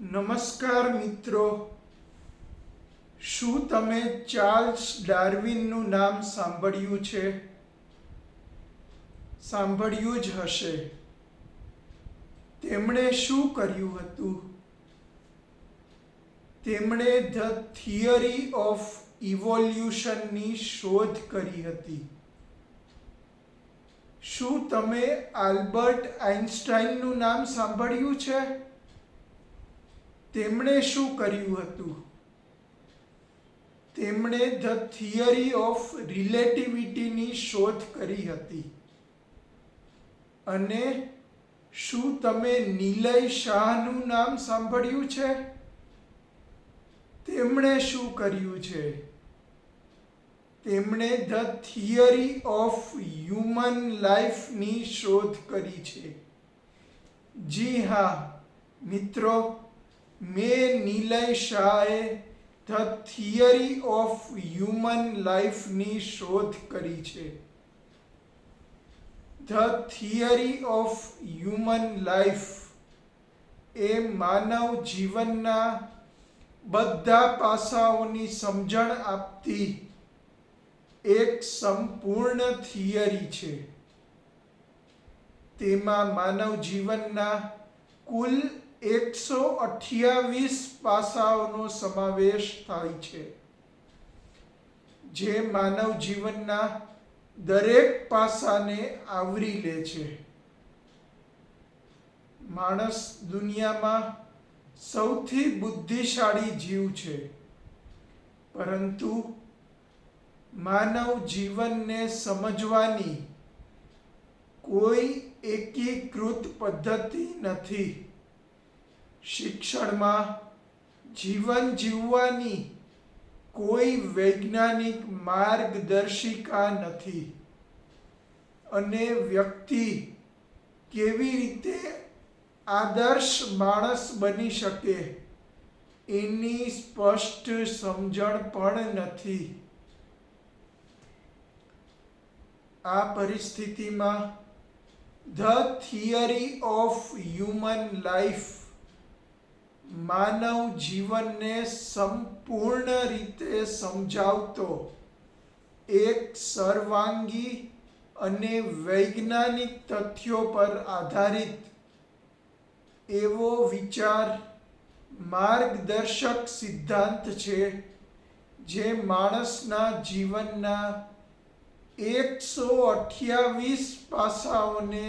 નમસ્કાર મિત્રો, શું તમે ચાર્લ્સ ડાર્વિનનું નામ સાંભળ્યું છે? સાંભળ્યું જ હશે. તેમણે શું કર્યું હતું? તેમણે ધ થિયરી ઓફ ઇવોલ્યુશનની શોધ કરી હતી. શું તમે આલ્બર્ટ આઇન્સ્ટાઈનનું નામ સાંભળ્યું છે? તેમણે શું કર્યું હતું? તેમણે ધ થિયરી ઓફ રિલેટિવિટીની શોધ કરી હતી. અને શું તમે નિલય શાહનું નામ સાંભળ્યું છે? તેમણે શું કર્યું છે? તેમણે ધ થિયરી ઓફ હ્યુમન લાઈફની શોધ કરી છે. જી હા મિત્રો, મેં નિલય શાહે ધ થિયરી ઓફ હ્યુમન લાઈફની શોધ કરી છે. The theory of human life એ માનવ જીવનના બધા પાસાઓની સમજણ આપતી એક સંપૂર્ણ થિયરી છે. તેમાં માનવ જીવનના કુલ 128 પાસાઓનો સમાવેશ થાય છે, જે માનવ જીવનના દરેક પાસાને આવરી લે છે. માણસ દુનિયામાં સૌથી બુદ્ધિશાળી જીવ છે, પરંતુ માનવ જીવનને સમજવાની કોઈ એકીકૃત પદ્ધતિ નથી. શિક્ષણમાં જીવન જીવવાની કોઈ વૈજ્ઞાનિક માર્ગદર્શિકા નથી. અને વ્યક્તિ કેવી રીતે આદર્શ માણસ બની શકે એની સ્પષ્ટ સમજણ પણ નથી. આ પરિસ્થિતિમાં the theory of human life માનવ જીવનને સંપૂર્ણ રીતે સમજાવતો એક સર્વાંગી અને વૈજ્ઞાનિક તથ્યો પર આધારિત એવો વિચાર માર્ગદર્શક સિદ્ધાંત છે, જે માણસના જીવનના 128 પાસાઓને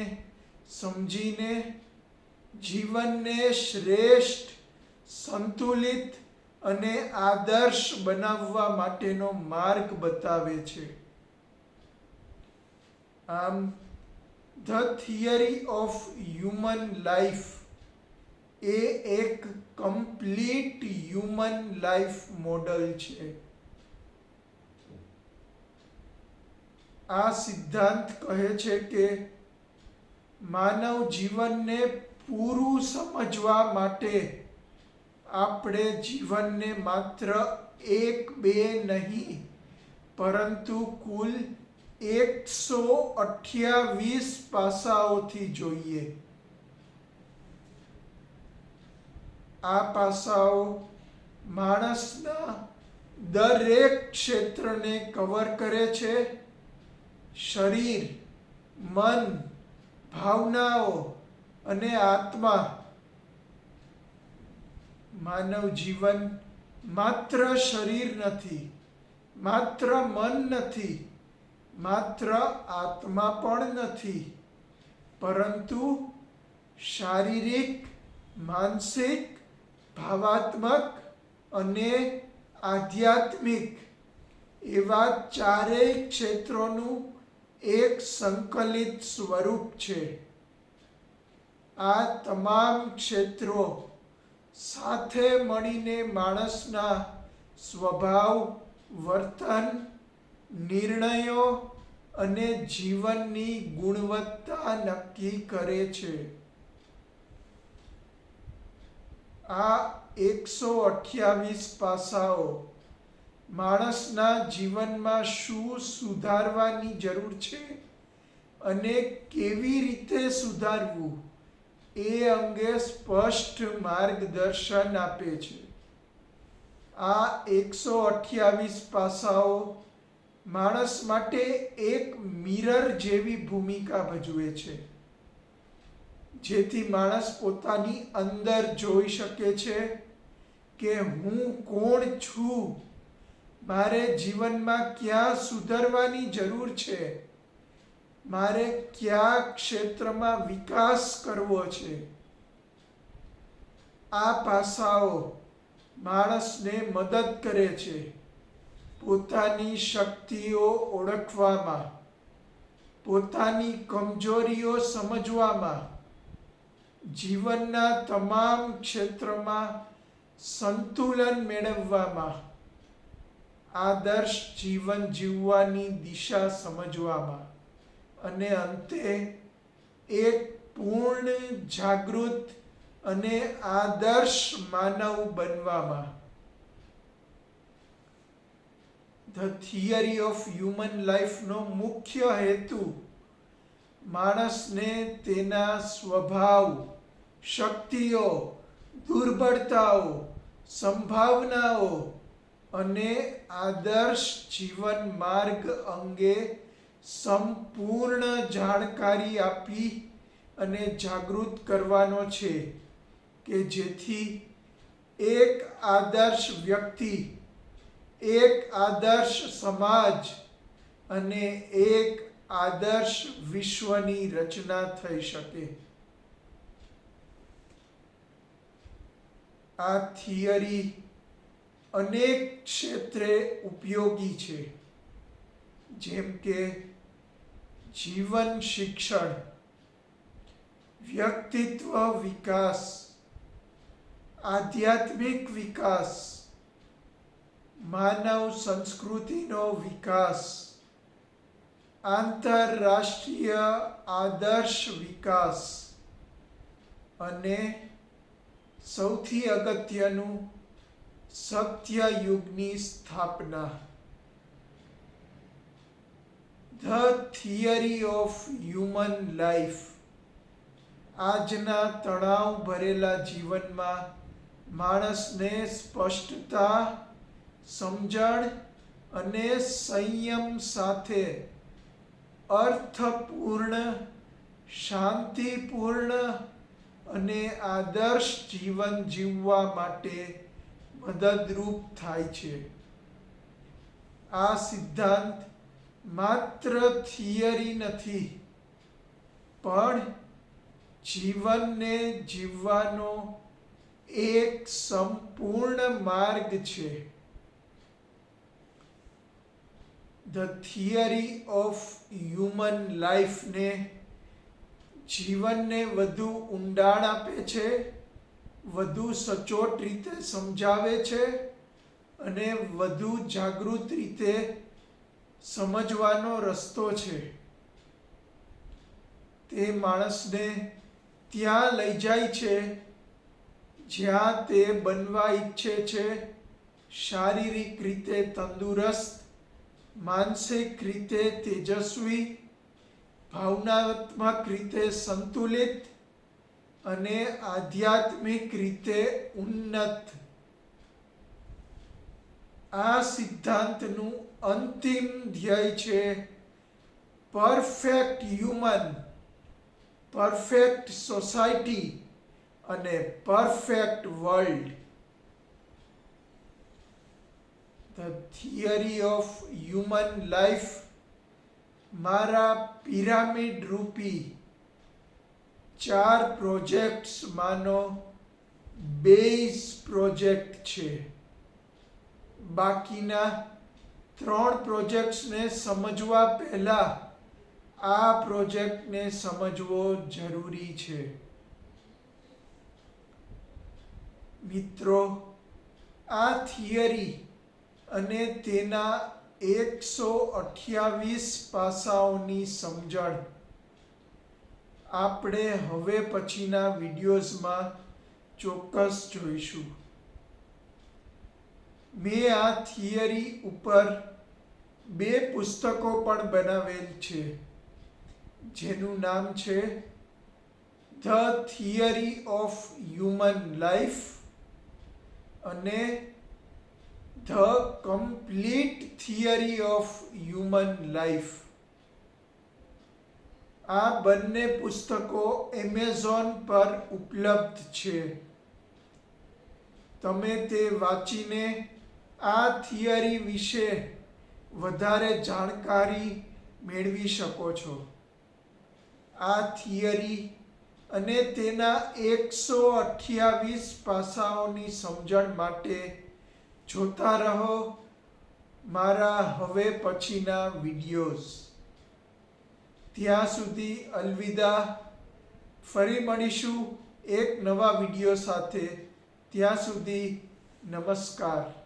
સમજીને જીવનને શ્રેષ્ઠ, સંતુલિત અને આદર્શ બનાવવા માટેનો માર્ગ બતાવે છે. આમ the theory of human life એ એક કમ્પ્લીટ હ્યુમન લાઈફ મોડલ છે. આ સિદ્ધાંત કહે છે કે માનવ જીવનને પૂરું સમજવા માટે આપણે જીવનને માત્ર 1-2 નહીં, પરંતુ કુલ 128 પાસાઓથી જોઈએ. આ પાસાઓ માણસના દરેક ક્ષેત્રને કવર કરે છે: શરીર, મન, ભાવનાઓ અને આત્મા. માનવ જીવન માત્ર શરીર નથી, માત્ર મન નથી, માત્ર આત્મા પણ નથી, પરંતુ શારીરિક, માનસિક, ભાવાત્મક અને આધ્યાત્મિક એવા ચારેય ક્ષેત્રોનું એક સંકલિત સ્વરૂપ છે. આ તમામ ક્ષેત્રો સાથે મળીને માણસના સ્વભાવ, વર્તન, નિર્ણયો અને જીવનની ગુણવત્તા નક્કી કરે છે. આ 128 પાસાઓ માણસના જીવનમાં શું સુધારવાની જરૂર છે અને કેવી રીતે સુધારવું એ અંગે સ્પષ્ટ માર્ગદર્શન આપે છે. આ 128 પાસાઓ માણસ માટે એક મિરર જેવી ભૂમિકા ભજવે છે, જેથી માણસ પોતાની અંદર જોઈ શકે છે કે હું કોણ છું, મારે જીવનમાં ક્યાં સુધરવાની જરૂર છે, મારે કયા ક્ષેત્રમાં વિકાસ કરવો છે. આ પાસાઓ માણસને મદદ કરે છે પોતાની શક્તિઓ ઓળખવામાં, પોતાની કમજોરીઓ સમજવામાં, જીવનના તમામ ક્ષેત્રમાં સંતુલન મેળવવામાં, આદર્શ જીવન જીવવાની દિશા સમજવામાં અને અંતે એક પૂર્ણ જાગૃત અને આદર્શ માનવ બનવામાં. ધ થિયરી ઓફ હ્યુમન લાઈફનો મુખ્ય હેતુ માણસને તેના સ્વભાવ, શક્તિઓ, દુર્બળતાઓ, સંભાવનાઓ અને આદર્શ જીવન માર્ગ અંગે સંપૂર્ણ જાણકારી આપી અને જાગૃત કરવાનો છે કે જેથી એક આદર્શ વ્યક્તિ, એક આદર્શ સમાજ અને એક આદર્શ વિશ્વની રચના થઈ શકે. આ થિયરી અનેક ક્ષેત્રે ઉપયોગી છે, જેમ કે જીવન શિક્ષણ, વ્યક્તિત્વ વિકાસ, આધ્યાત્મિક વિકાસ, માનવ સંસ્કૃતિનો વિકાસ, આંતરરાષ્ટ્રીય આદર્શ વિકાસ અને સૌથી અગત્યનું સત્ય યુગની સ્થાપના. The theory of human life આજના તણાવ ભરેલા જીવનમાં માણસને સ્પષ્ટતા, સમજણ અને સંયમ સાથે અર્થપૂર્ણ, શાંતિપૂર્ણ અને આદર્શ જીવન જીવવા માટે મદદરૂપ થાય છે. આ સિદ્ધાંત માત્ર થિયરી નથી, પણ જીવનને જીવવાનો એક સંપૂર્ણ માર્ગ છે. ધ થિયરી ઓફ હ્યુમન લાઈફને જીવનને વધુ ઊંડાણ આપે છે, વધુ સચોટ રીતે સમજાવે છે અને વધુ જાગૃત રીતે સમજવાનો રસ્તો છે. તે માણસને ત્યાં લઈ જાય છે જ્યાં તે બનવા ઈચ્છે છે, શારીરિક રીતે તંદુરસ્ત, માનસિક રીતે તેજસ્વી, ભાવનાત્મક રીતે સંતુલિત અને આધ્યાત્મિક રીતે ઉન્નત. આ સિદ્ધાંતનું અંતિમ ધ્યેય છે પરફેક્ટ હ્યુમન, પરફેક્ટ સોસાયટી અને perfect world. The theory of human life મારા પિરામિડ રૂપી 4 પ્રોજેક્ટ્સમાંનો બેઝ પ્રોજેક્ટ છે. બાકીના 3 પ્રોજેક્ટ્સને સમજવા પહેલા આ પ્રોજેક્ટને સમજવો જરૂરી છે. મિત્રો, આ થિયરી અને તેના 128 પાસાઓની સમજણ આપણે હવે પછીના વિડીયોઝમાં ચોક્કસ જોઈશું. મેં આ થિયરી ઉપર 2 પુસ્તકો પણ બનાવેલ છે, જેનું નામ છે the theory of human life અને the complete theory of human life. આ બંને પુસ્તકો એમેઝોન પર ઉપલબ્ધ છે. તમે તે વાંચીને આ થિયરી વિશે વધારે જાણકારી મેળવી શકો છો. આ થિયરી અને તેના 128 પાસાઓની સમજણ માટે જોતા રહો મારા હવે પછીના વિડીયોઝ. ત્યાં સુધી અલવિદા. ફરી મળીશું એક નવા વિડીયો સાથે. ત્યાં સુધી નમસ્કાર.